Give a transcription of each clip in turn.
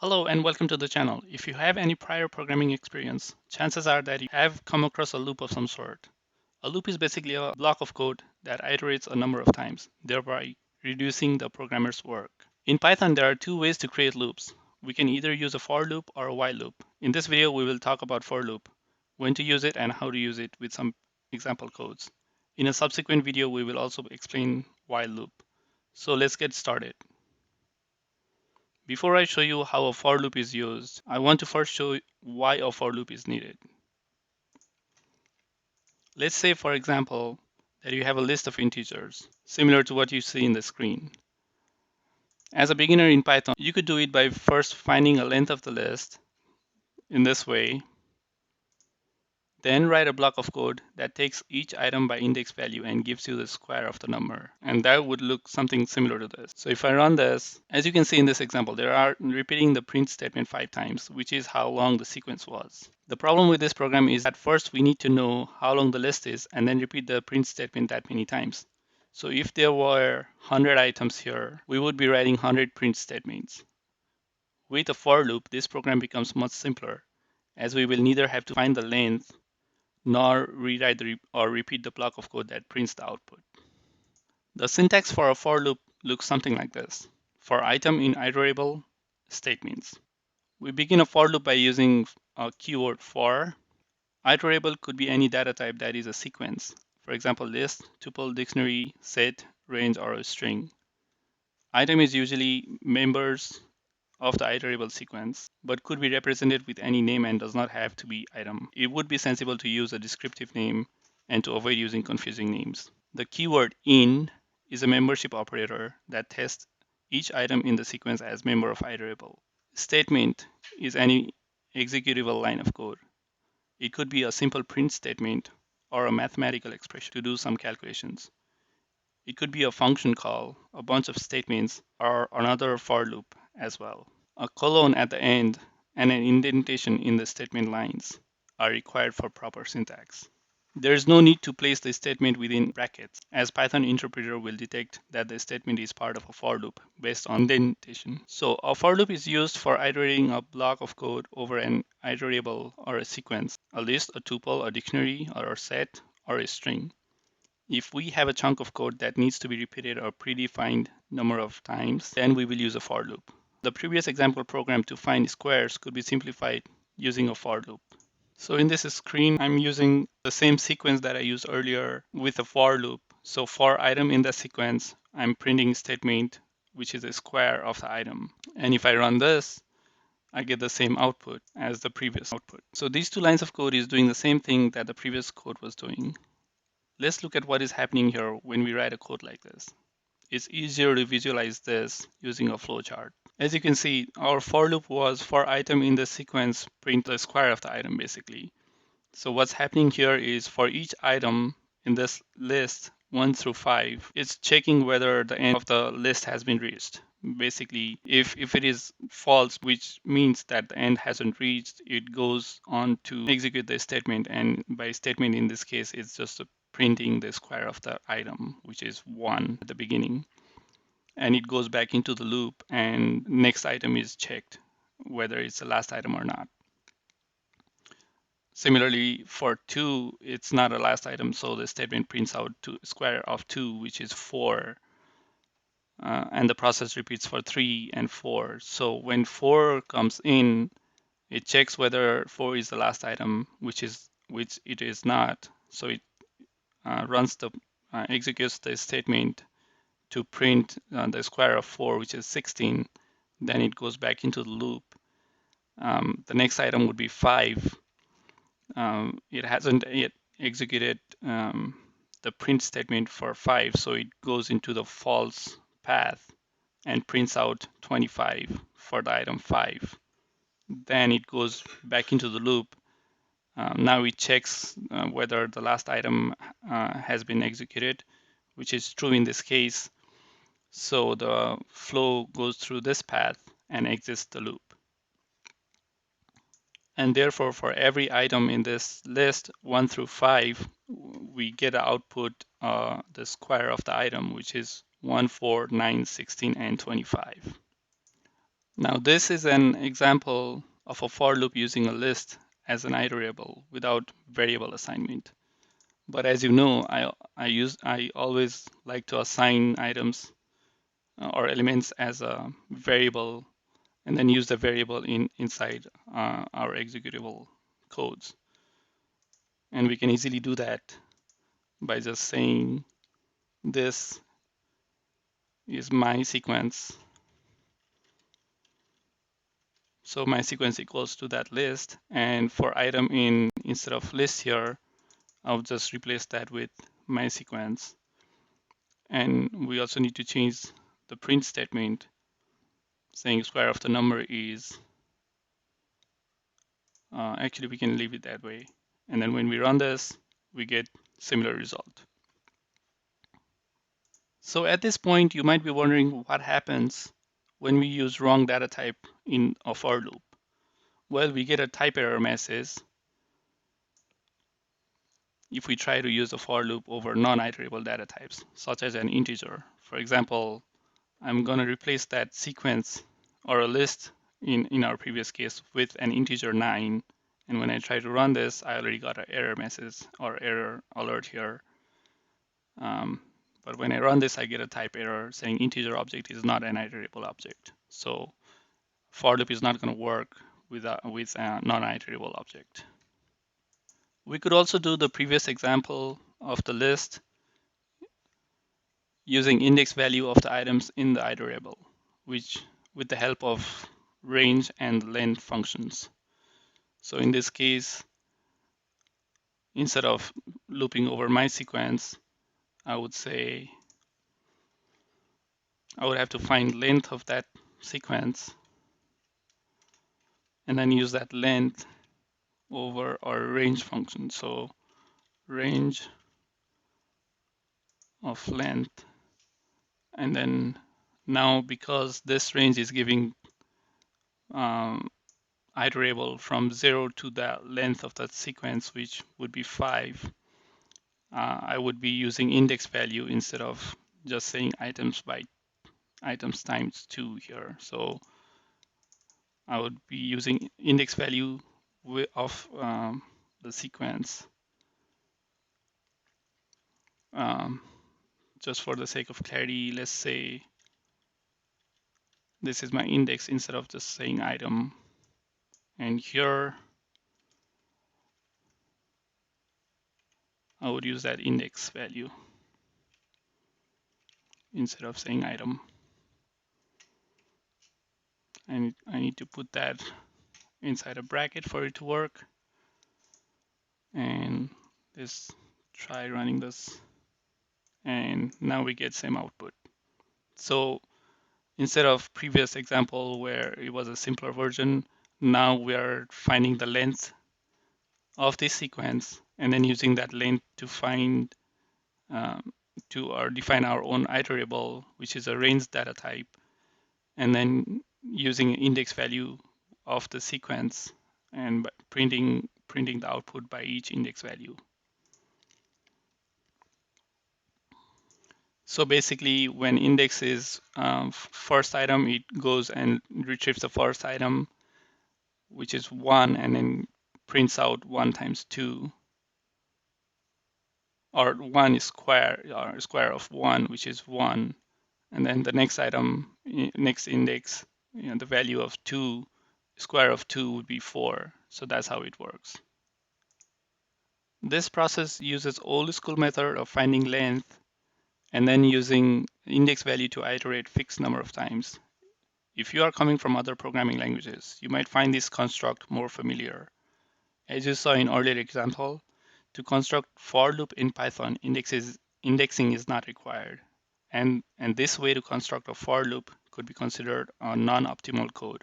Hello and welcome to the channel. If you have any prior programming experience, chances are that you have come across a loop of some sort. A loop is basically a block of code that iterates a number of times, thereby reducing the programmer's work. In Python, there are two ways to create loops. We can either use a for loop or a while loop. In this video, we will talk about for loop, when to use it and how to use it with some example codes. In a subsequent video, we will also explain while loop. So let's get started. Before I show you how a for loop is used, I want to first show why a for loop is needed. Let's say, for example, that you have a list of integers, similar to what you see in the screen. As a beginner in Python, you could do it by first finding a length of the list in this way, then write a block of code that takes each item by index value and gives you the square of the number. And that would look something similar to this. So if I run this, as you can see in this example, there are repeating the print statement 5 times, which is how long the sequence was. The problem with this program is that first we need to know how long the list is and then repeat the print statement that many times. So if there were 100 items here, we would be writing 100 print statements. With a for loop, this program becomes much simpler, as we will neither have to find the length nor rewrite or repeat the block of code that prints the output. The syntax for a for loop looks something like this. For item in iterable statements, we begin a for loop by using a keyword for. Iterable could be any data type that is a sequence. For example, list, tuple, dictionary, set, range, or a string. Item is usually members of the iterable sequence, but could be represented with any name and does not have to be item. It would be sensible to use a descriptive name and to avoid using confusing names. The keyword in is a membership operator that tests each item in the sequence as member of iterable. Statement is any executable line of code. It could be a simple print statement or a mathematical expression to do some calculations. It could be a function call, a bunch of statements, or another for loop as well. A colon at the end and an indentation in the statement lines are required for proper syntax. There is no need to place the statement within brackets, as Python interpreter will detect that the statement is part of a for loop based on indentation. So a for loop is used for iterating a block of code over an iterable or a sequence, a list, a tuple, a dictionary, or a set, or a string. If we have a chunk of code that needs to be repeated a predefined number of times, then we will use a for loop. The previous example program to find squares could be simplified using a for loop. So in this screen, I'm using the same sequence that I used earlier with a for loop. So for item in the sequence, I'm printing statement, which is a square of the item. And if I run this, I get the same output as the previous output. So these two lines of code is doing the same thing that the previous code was doing. Let's look at what is happening here when we write a code like this. It's easier to visualize this using a flowchart. As you can see, our for loop was for item in the sequence, print the square of the item basically. So what's happening here is for each item in this list 1 through 5, it's checking whether the end of the list has been reached. Basically, if it is false, which means that the end hasn't reached, it goes on to execute the statement. And by statement in this case, it's just printing the square of the item, which is 1 at the beginning. And it goes back into the loop and next item is checked, whether it's the last item or not. Similarly, for 2, it's not a last item, so the statement prints out square of 2, which is 4. And the process repeats for 3 and 4. So when 4 comes in, it checks whether 4 is the last item, which it is not. So it executes the statement to print the square of 4, which is 16. Then it goes back into the loop. The next item would be 5. It hasn't yet executed the print statement for 5, so it goes into the false path and prints out 25 for the item 5. Then it goes back into the loop. Now it checks whether the last item has been executed, which is true in this case. So the flow goes through this path and exits the loop. And therefore, for every item in this list, 1 through 5, we get an output, the square of the item, which is 1, 4, 9, 16, and 25. Now this is an example of a for loop using a list as an iterable without variable assignment. But as you know, I always like to assign items or elements as a variable and then use the variable inside our executable codes. And we can easily do that by just saying this is my sequence. So my sequence equals to that list. And for item in, instead of list here, I'll just replace that with my sequence. And we also need to change the print statement saying square of the number is, actually we can leave it that way. And then when we run this, we get similar result. So at this point, you might be wondering what happens when we use wrong data type in a for loop. Well, we get a type error message if we try to use a for loop over non-iterable data types, such as an integer. For example, I'm going to replace that sequence or a list in our previous case with an integer 9. And when I try to run this, I already got an error message or error alert here. But when I run this, I get a type error saying integer object is not an iterable object. So for loop is not going to work with a non-iterable object. We could also do the previous example of the list using index value of the items in the iterable, which with the help of range and length functions. So in this case, instead of looping over my sequence, I would say I would have to find length of that sequence and then use that length over our range function. So range of length. And then now because this range is giving iterable from 0 to the length of that sequence, which would be 5, I would be using index value instead of just saying items times 2 here. So I would be using index value of the sequence. Just for the sake of clarity, let's say this is my index instead of just saying item. And here I would use that index value instead of saying item. And I need to put that inside a bracket for it to work. And let's try running this. And now we get same output. So instead of previous example where it was a simpler version, now we are finding the length of this sequence and then using that length to find or define our own iterable, which is a range data type, and then using index value of the sequence and printing the output by each index value. So basically, when index is first item, it goes and retrieves the first item, which is 1, and then prints out 1 times 2, or 1 is square, or square of 1, which is 1. And then the next item, next index, the value of 2, square of 2 would be 4. So that's how it works. This process uses old school method of finding length and then using index value to iterate fixed number of times. If you are coming from other programming languages, you might find this construct more familiar. As you saw in earlier example, to construct for loop in Python, indexing is not required. And this way to construct a for loop could be considered a non-optimal code.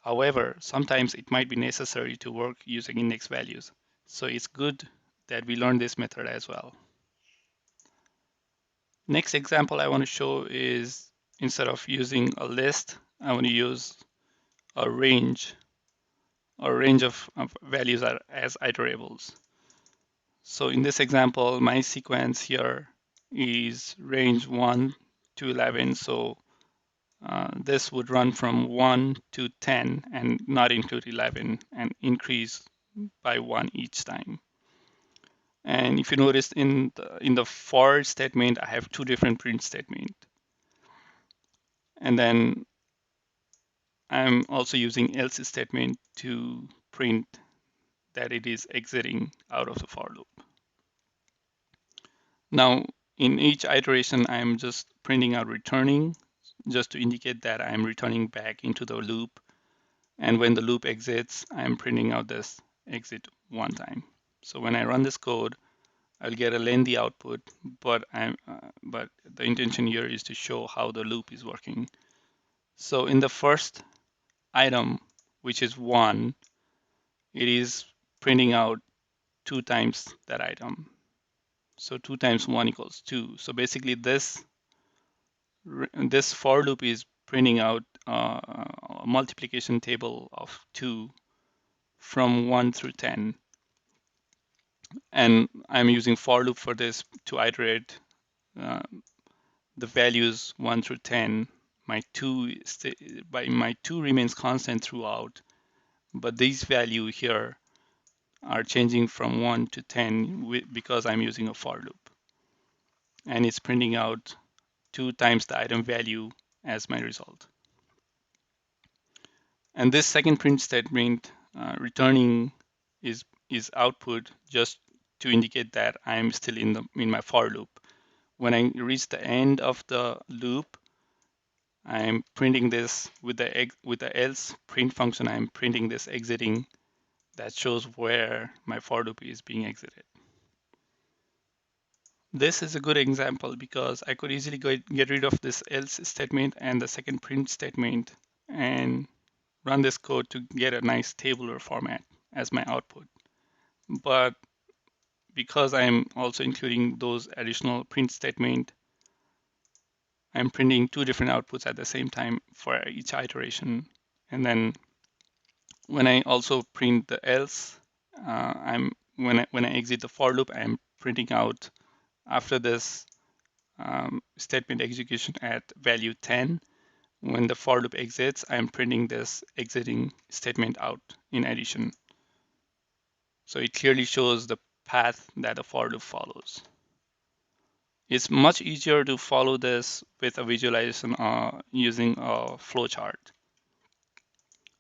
However, sometimes it might be necessary to work using index values. So it's good that we learn this method as well. Next example I want to show is instead of using a list, I want to use a range of values as iterables. So in this example, my sequence here is range 1 to 11. So this would run from 1 to 10 and not include 11 and increase by 1 each time. And if you notice in the for statement, I have two different print statements. And then I'm also using else statement to print that it is exiting out of the for loop. Now, in each iteration, I'm just printing out returning just to indicate that I'm returning back into the loop. And when the loop exits, I'm printing out this exit one time. So when I run this code, I'll get a lengthy output, but but the intention here is to show how the loop is working. So in the first item, which is 1, it is printing out 2 times that item. So 2 times 1 equals 2. So basically this for loop is printing out a multiplication table of 2 from 1 through 10. And I'm using for loop for this to iterate the values 1 through 10. My 2 remains constant throughout, but these value here are changing from 1 to 10 because I'm using a for loop. And it's printing out 2 times the item value as my result. And this second print statement returning is output just to indicate that I'm still in my for loop. When I reach the end of the loop, I'm printing this with the else print function. I'm printing this exiting that shows where my for loop is being exited. This is a good example because I could easily get rid of this else statement and the second print statement and run this code to get a nice tabular format as my output. But because I'm also including those additional print statement, I'm printing two different outputs at the same time for each iteration. And then when I also print the else, when I exit the for loop, I'm printing out after this statement execution at value 10. When the for loop exits, I'm printing this exiting statement out in addition. So it clearly shows the path that the for loop follows. It's much easier to follow this with a visualization using a flowchart.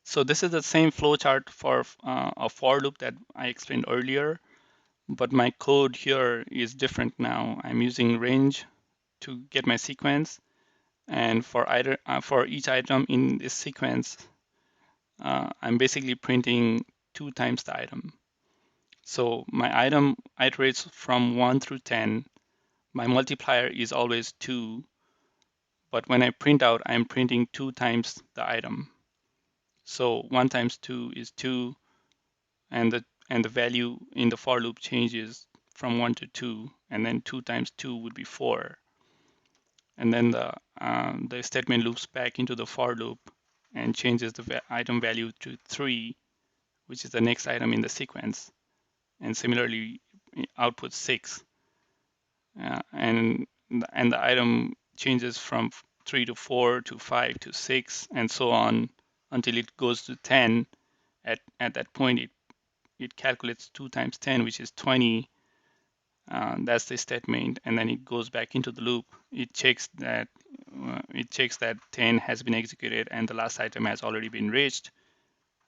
So this is the same flowchart for a for loop that I explained earlier, but my code here is different now. I'm using range to get my sequence, and for each item in this sequence, I'm basically printing 2 times the item. So my item iterates from 1 through 10. My multiplier is always 2, but when I print out, I'm printing 2 times the item. So 1 times 2 is 2, and the value in the for loop changes from 1 to 2, and then 2 times 2 would be 4. And then the statement loops back into the for loop and changes the item value to 3, which is the next item in the sequence, and similarly outputs 6. And the item changes from 3 to 4 to 5 to 6 and so on until it goes to 10. At that point, it calculates 2 times 10, which is 20. That's the statement, and then it goes back into the loop. It checks that 10 has been executed and the last item has already been reached.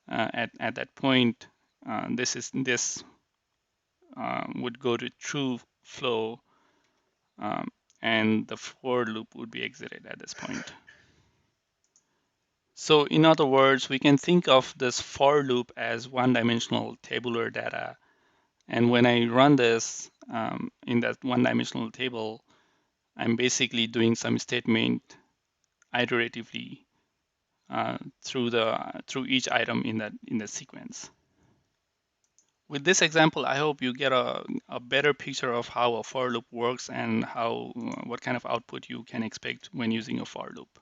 At that point, this would go to true flow, and the for loop would be exited at this point. So in other words, we can think of this for loop as one-dimensional tabular data. And when I run this in that one-dimensional table, I'm basically doing some statement iteratively through each item in the sequence. With this example, I hope you get a better picture of how a for loop works and what kind of output you can expect when using a for loop.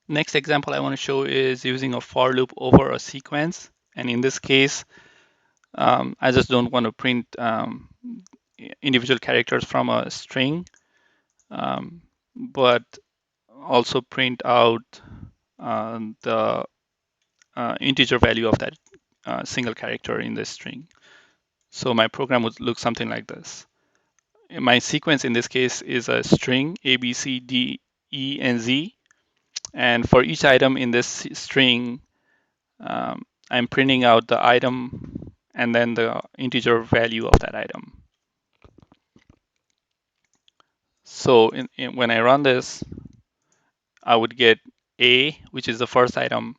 Next example I want to show is using a for loop over a sequence. And in this case, I just don't want to print individual characters from a string, but also print out the integer value of that single character in the string. So my program would look something like this. My sequence in this case is a string A, B, C, D, E, and Z. And for each item in this string, I'm printing out the item and then the integer value of that item. So when I run this, I would get A, which is the first item,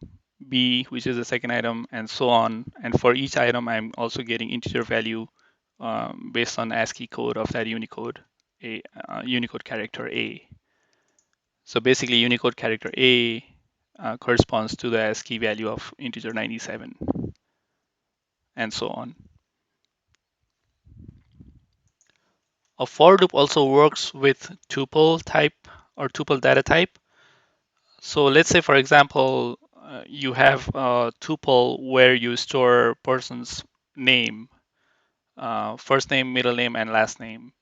B, which is the second item, and so on. And for each item, I'm also getting integer value based on ASCII code of that Unicode character A. So basically, Unicode character A corresponds to the ASCII value of integer 97, and so on. A for loop also works with tuple type or tuple data type. So let's say, for example, you have a tuple where you store person's name, first name, middle name, and last name.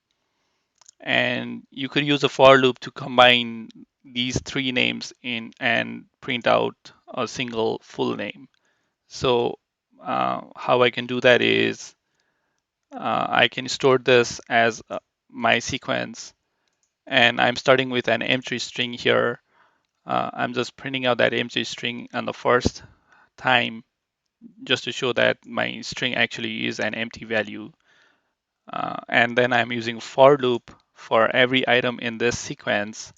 And you could use a for loop to combine these three names in and print out a single full name. So how I can do that is I can store this as my sequence, and I'm starting with an empty string here. I'm just printing out that empty string on the first time just to show that my string actually is an empty value. And then I'm using for loop for every item in this sequence.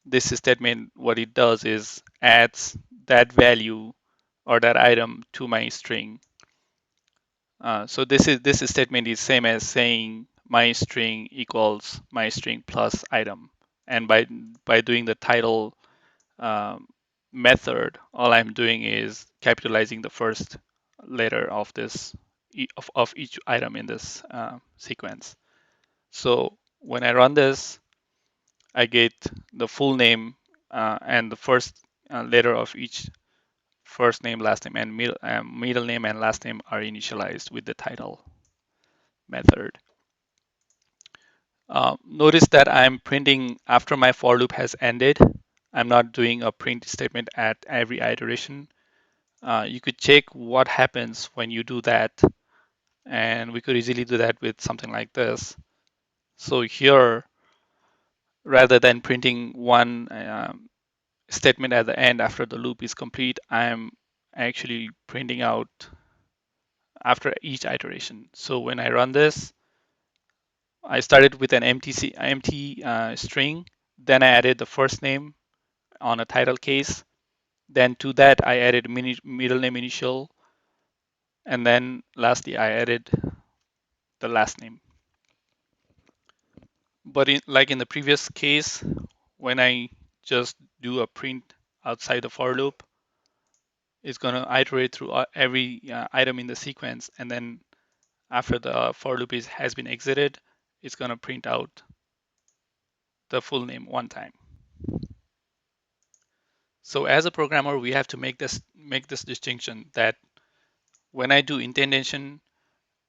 This statement, what it does is adds that value or that item to my string. So this statement is same as saying my string equals my string plus item. And by doing the title um, method, all I'm doing is capitalizing the first letter of this of each item in this sequence. So when I run this, I get the full name and the first letter of each first name, last name, and middle name and last name are initialized with the title method. Notice that I'm printing after my for loop has ended. I'm not doing a print statement at every iteration. You could check what happens when you do that, and we could easily do that with something like this. So here, rather than printing one statement at the end after the loop is complete, I'm actually printing out after each iteration. So when I run this, I started with an empty string, then I added the first name on a title case. Then to that, I added middle name initial, and then lastly, I added the last name. But like in the previous case, when I just do a print outside the for loop, it's going to iterate through every item in the sequence, and then after the for loop has been exited, it's going to print out the full name one time. So as a programmer, we have to make this distinction that when I do indentation,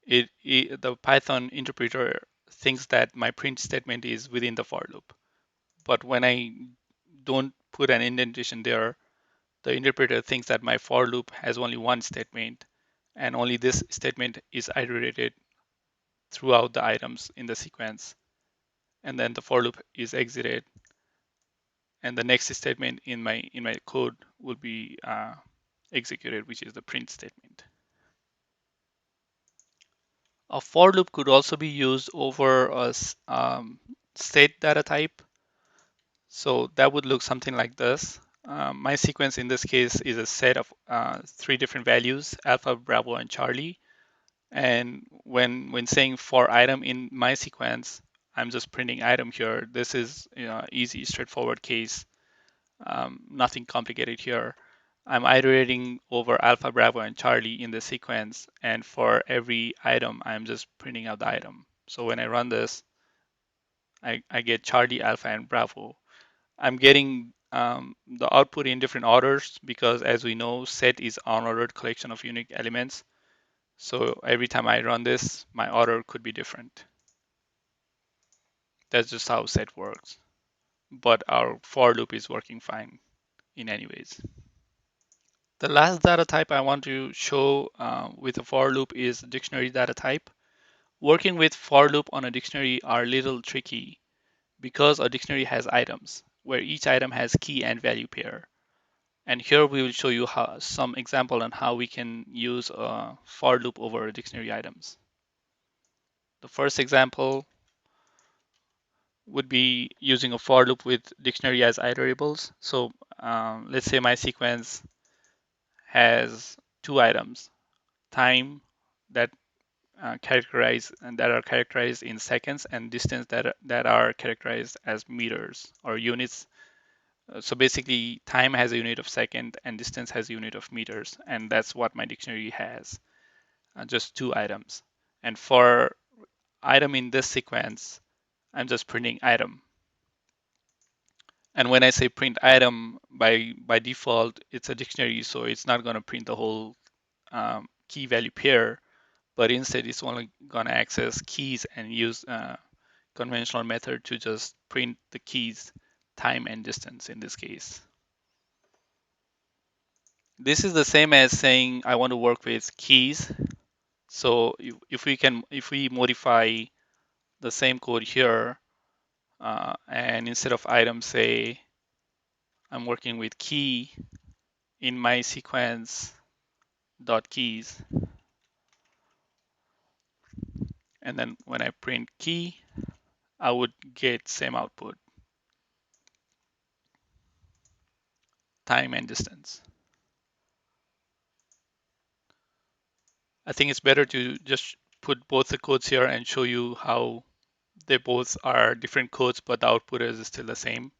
the Python interpreter thinks that my print statement is within the for loop. But when I don't put an indentation there, the interpreter thinks that my for loop has only one statement, and only this statement is iterated throughout the items in the sequence. And then the for loop is exited, and the next statement in my code will be executed, which is the print statement. A for loop could also be used over a state data type. So that would look something like this. My sequence in this case is a set of three different values, alpha, bravo, and Charlie. And when saying for item in my sequence, I'm just printing item here. This is easy, straightforward case. Nothing complicated here. I'm iterating over alpha, bravo, and Charlie in the sequence. And for every item, I'm just printing out the item. So when I run this, I get Charlie, alpha, and bravo. I'm getting the output in different orders because, as we know, set is unordered collection of unique elements. So every time I run this, my order could be different. That's just how set works. but our for loop is working fine in any ways. The last data type I want to show with a for loop is dictionary data type. Working with for loop on a dictionary are a little tricky because a dictionary has items, where each item has key and value pair. And here we will show you some example on how we can use a for loop over dictionary items. The first example would be using a for loop with dictionary as iterables. So let's say my sequence has two items, time that that are characterized in seconds, and distance that are characterized as meters or units. So basically, time has a unit of second and distance has a unit of meters, and that's what my dictionary has, just two items. And for item in this sequence, I'm just printing item. And when I say print item, by default, it's a dictionary, so it's not going to print the whole key value pair, but instead it's only going to access keys and use conventional method to just print the keys, time and distance in this case. This is the same as saying I want to work with keys. So if we modify the same code here, and instead of item say I'm working with key in my sequence dot keys, and then when I print key, I would get same output, time and distance. I think it's better to just put both the codes here and show you how they both are different codes, but the output is still the same.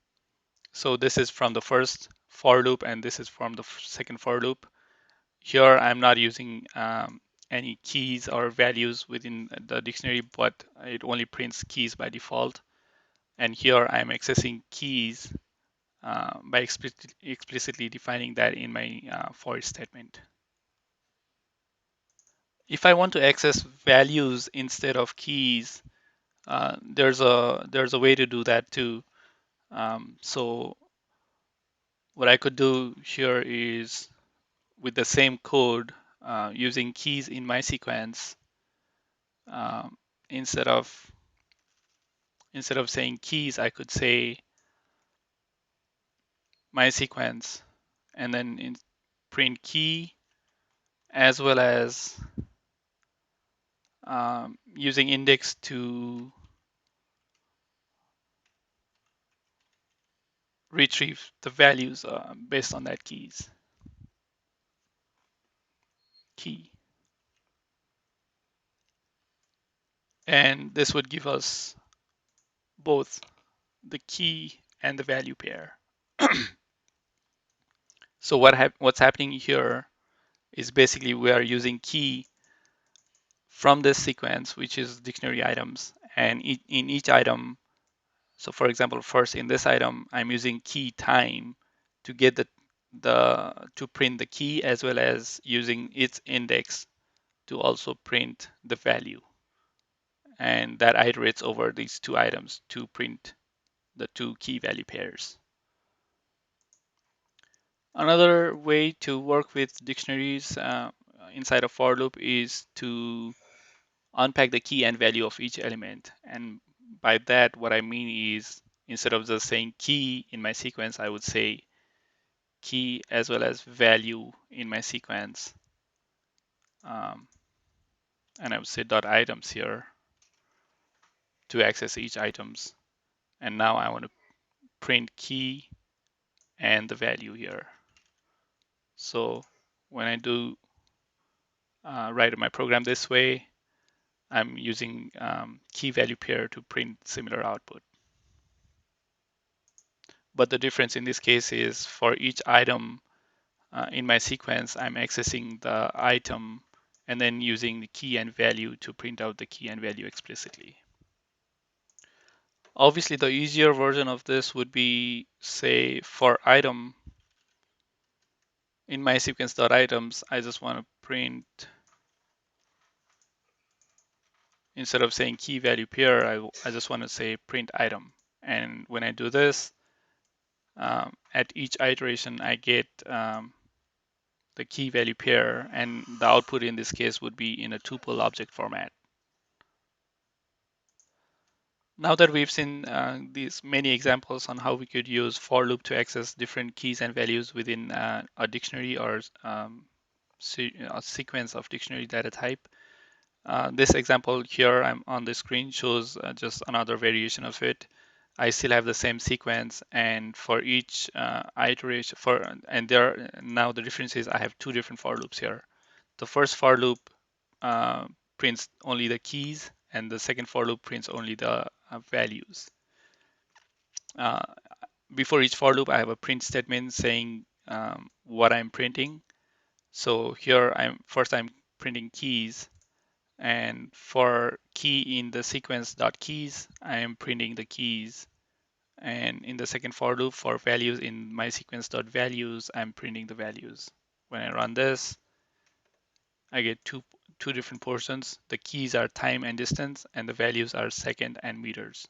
So this is from the first for loop, and this is from the second for loop. Here I'm not using any keys or values within the dictionary, but it only prints keys by default. And here I'm accessing keys by explicitly defining that in my for each statement. If I want to access values instead of keys, there's a way to do that too. So what I could do here is with the same code using keys in my sequence, um, instead of saying keys, I could say my sequence and then print key, as well as using index to retrieve the values based on that key. And this would give us both the key and the value pair. So what's happening here is basically we are using key from this sequence, which is dictionary items, and in each item. So for example, first in this item, I'm using key time to get to print the key, as well as using its index to also print the value. And that iterates over these two items to print the two key value pairs. Another way to work with dictionaries inside a for loop is to unpack the key and value of each element. And by that, what I mean is instead of just saying key in my sequence, I would say key as well as value in my sequence. And I would say dot items here to access each items. And now I want to print key and the value here. So when I do write my program this way, I'm using key value pair to print similar output. But the difference in this case is for each item in my sequence, I'm accessing the item and then using the key and value to print out the key and value explicitly. Obviously, the easier version of this would be, say, for item in my sequence.items, I just want to print, instead of saying key value pair, I just want to say print item. And when I do this, At each iteration, I get the key value pair, and the output in this case would be in a tuple object format. Now that we've seen these many examples on how we could use for loop to access different keys and values within a dictionary or a sequence of dictionary data type, this example here I'm on the screen shows just another variation of it. I still have the same sequence, and for each iteration and there now the difference is I have two different for loops here. The first for loop uh, prints only the keys, and the second for loop prints only the values. Uh, Before each for loop, I have a print statement saying what I'm printing. So here I'm printing keys, and for key in the sequence dot keys, I am printing the keys. And in the second for loop for values in my sequence dot values, I'm printing the values. When I run this, I get two different portions. The keys are time and distance, and the values are second and meters.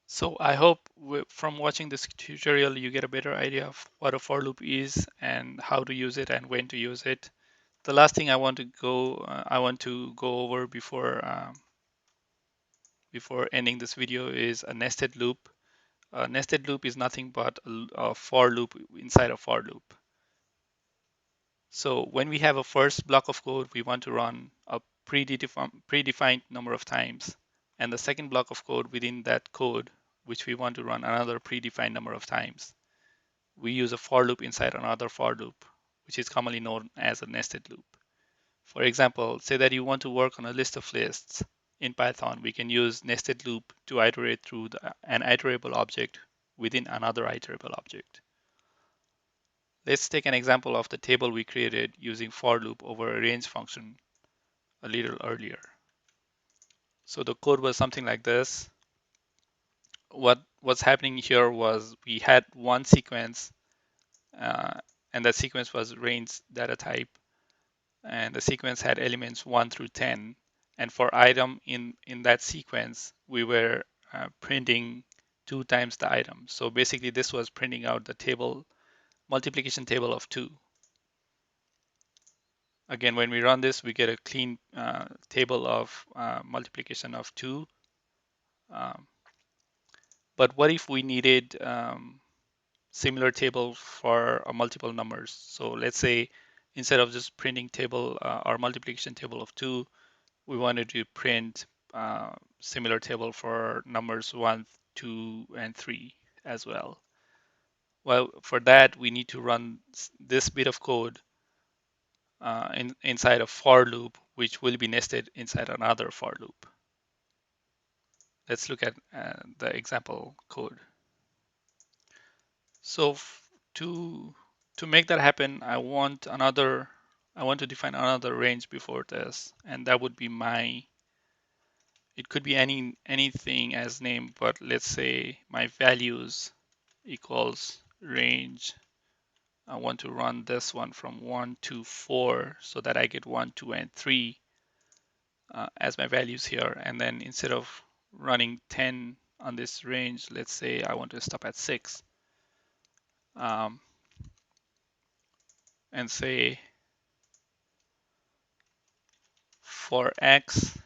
So I hope from watching this tutorial, you get a better idea of what a for loop is and how to use it and when to use it. The last thing I want to go over before ending this video is a nested loop. A nested loop is nothing but a for loop inside a for loop. So when we have a first block of code, we want to run a predefined number of times, and the second block of code within that code, which we want to run another predefined number of times. We use a for loop inside another for loop, which is commonly known as a nested loop. For example, say that you want to work on a list of lists. In Python, we can use nested loop to iterate through an iterable object within another iterable object. Let's take an example of the table we created using for loop over a range function a little earlier. So the code was something like this. What's happening here was we had one sequence, and that sequence was range data type, and the sequence had elements 1 through 10. And for item in that sequence, we were printing 2 times the item. So basically, this was printing out the table, multiplication table of 2. Again, when we run this, we get a clean table of multiplication of 2. Um, but what if we needed similar table for multiple numbers? So let's say instead of just printing table or multiplication table of 2, we wanted to print similar table for numbers 1, 2, and 3 as well. Well, for that, we need to run this bit of code inside a for loop, which will be nested inside another for loop. Let's look at the example code. So to make that happen, I want to define another range before this, and that would be it could be anything as name, but let's say my values equals range. I want to run this one from 1 to 4 so that I get 1, 2, and 3 as my values here. And then instead of running 10 on this range, let's say I want to stop at 6. And say for x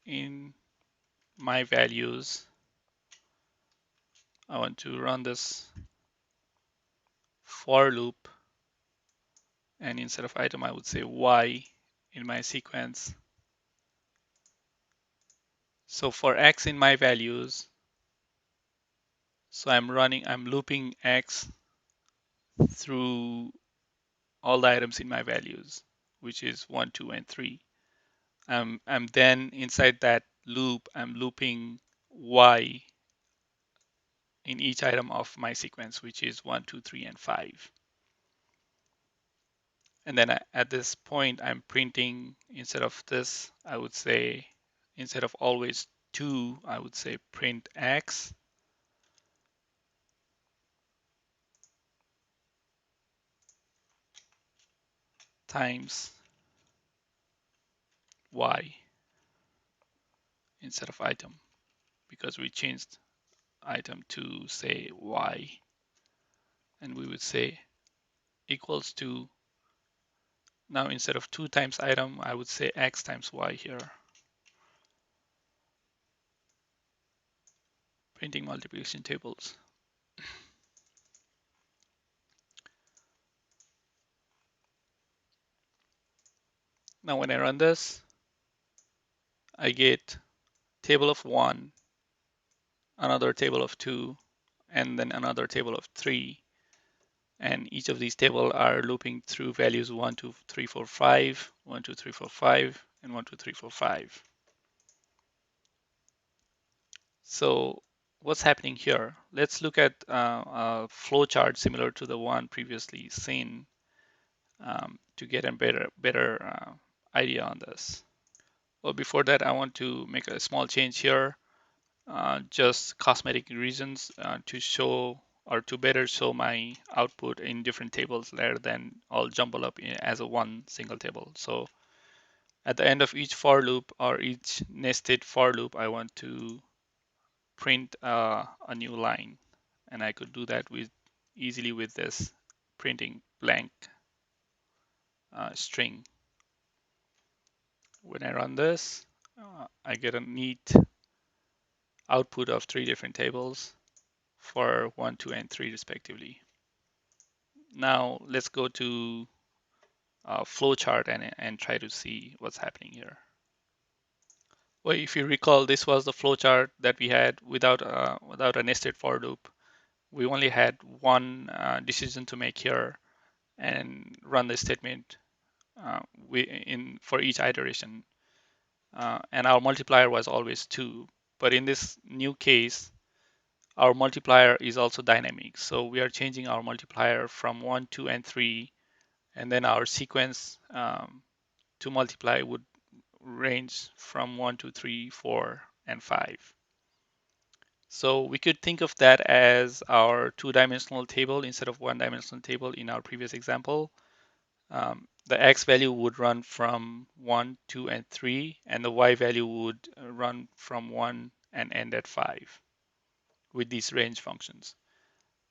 in my values, I want to run this for loop, and instead of item, I would say y in my sequence. So for x in my values, so I'm looping x through all the items in my values, which is 1, 2, and 3. I'm then inside that loop, I'm looping y in each item of my sequence, which is 1, 2, 3, and 5. And then at this point, I'm printing, instead of this, I would say, instead of always 2, I would say print x times y instead of item, because we changed item to say y, and we would say equals to, now instead of 2 times item, I would say x times y here, printing multiplication tables. Now when I run this, I get table of 1, another table of 2, and then another table of 3. And each of these tables are looping through values 1, 2, 3, 4, 5, 1, 2, 3, 4, 5, and 1, 2, 3, 4, 5. So what's happening here? Let's look at a flowchart similar to the one previously seen to get a better idea on this. Well, before that, I want to make a small change here, just cosmetic reasons to show or to better show my output in different tables rather than all jumbled up as a one single table. So at the end of each for loop or each nested for loop, I want to print a new line, and I could do that with easily with this printing blank string. When I run this, I get a neat output of 3 different tables for 1, 2, and 3 respectively. Now let's go to flowchart and try to see what's happening here. Well, if you recall, this was the flowchart that we had without a nested for loop. We only had one decision to make here and run the statement for each iteration, and our multiplier was always 2. But in this new case, our multiplier is also dynamic, so we are changing our multiplier from 1, 2, and 3, and then our sequence to multiply would range from 1, 2, 3, 4, and 5. So we could think of that as our two-dimensional table instead of one-dimensional table in our previous example. The x value would run from 1, 2, and 3, and the y value would run from 1 and end at 5 with these range functions.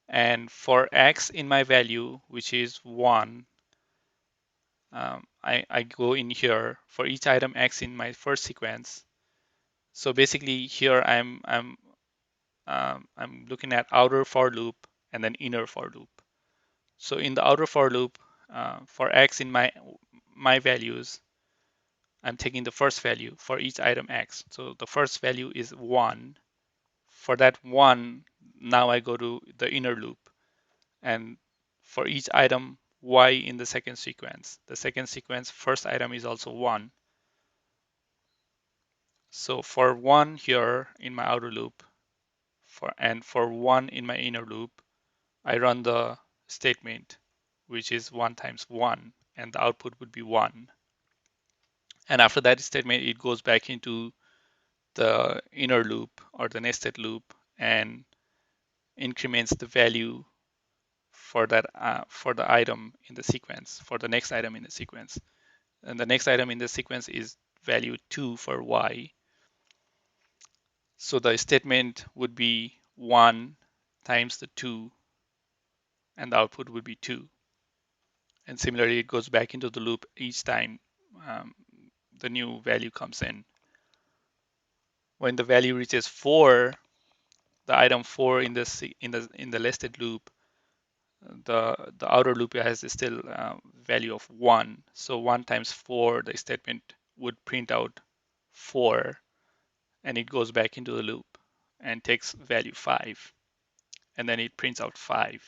And for x in my value, which is 1, I go in here for each item x in my first sequence. So basically here I'm looking at outer for loop and then inner for loop. So in the outer for loop, for x in my values, I'm taking the first value for each item x. So the first value is 1. For that 1, now I go to the inner loop. And for each item y in the second sequence, first item is also 1. So for 1 here in my outer loop, for 1 in my inner loop, I run the statement, which is 1 times 1, and the output would be 1. And after that statement, it goes back into the inner loop or the nested loop and increments the value for that for the item in the sequence, for the next item in the sequence. And the next item in the sequence is value 2 for y. So the statement would be 1 times the 2, and the output would be 2. And similarly, it goes back into the loop each time um, the new value comes in. When the value reaches 4, the item 4 in the listed loop, the outer loop has still value of 1. So 1 times 4, the statement would print out 4, and it goes back into the loop and takes value 5, and then it prints out 5,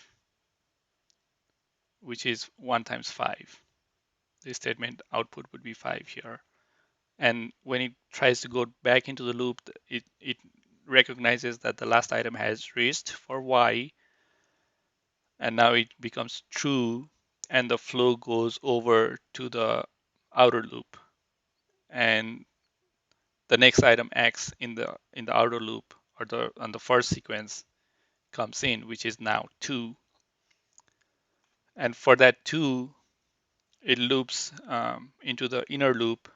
which is 1 times 5. The statement output would be 5 here. And when it tries to go back into the loop, it recognizes that the last item has reached for y, and now it becomes true, and the flow goes over to the outer loop, and the next item x in the outer loop or on the first sequence comes in, which is now 2. And for that 2, it loops into the inner loop,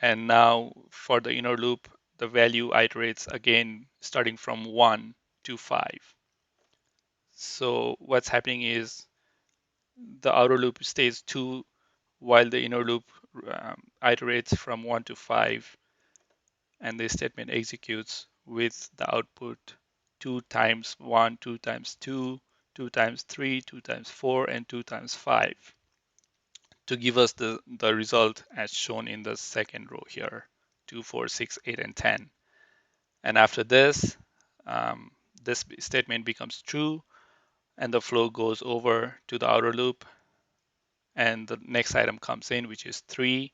and now for the inner loop, the value iterates again, starting from 1 to 5. So what's happening is the outer loop stays 2 while the inner loop iterates from 1 to 5, and the statement executes with the output 2 times 1, 2 times 2, 2 times 3, 2 times 4, and 2 times 5 to give us the result as shown in the second row here, 2, 4, 6, 8, and 10. And after this, this statement becomes true, and the flow goes over to the outer loop, and the next item comes in, which is 3.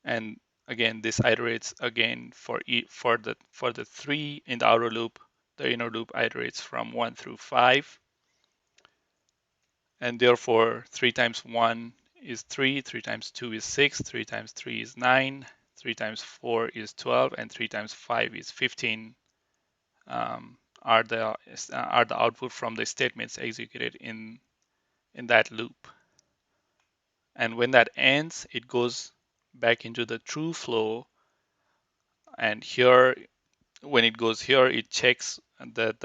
And again, this iterates again for the 3 in the outer loop. The inner loop iterates from 1 through 5. And therefore, 3 times 1 is 3, 3 times 2 is 6, 3 times 3 is 9, 3 times 4 is 12, and 3 times 5 is 15. Are the output from the statements executed in that loop. And when that ends, it goes back into the true flow. And here, when it goes here, it checks that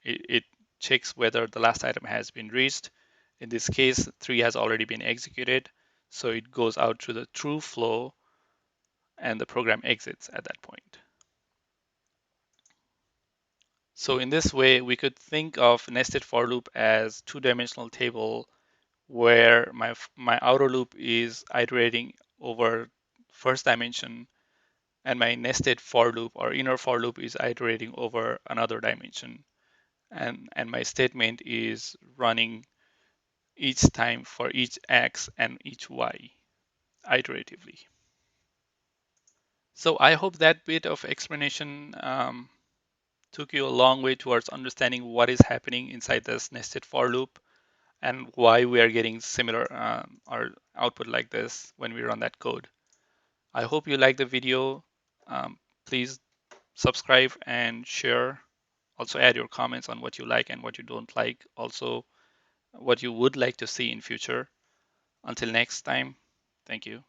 it checks whether the last item has been reached. In this case, 3 has already been executed, so it goes out to the true flow, and the program exits at that point. So in this way, we could think of nested for loop as two-dimensional table where my outer loop is iterating over first dimension, and my nested for loop or inner for loop is iterating over another dimension. And my statement is running each time for each x and each y iteratively. So I hope that bit of explanation took you a long way towards understanding what is happening inside this nested for loop and why we are getting similar or output like this when we run that code. I hope you like the video. Please subscribe and share. Also add your comments on what you like and what you don't like. Also, what you would like to see in future. Until next time, thank you.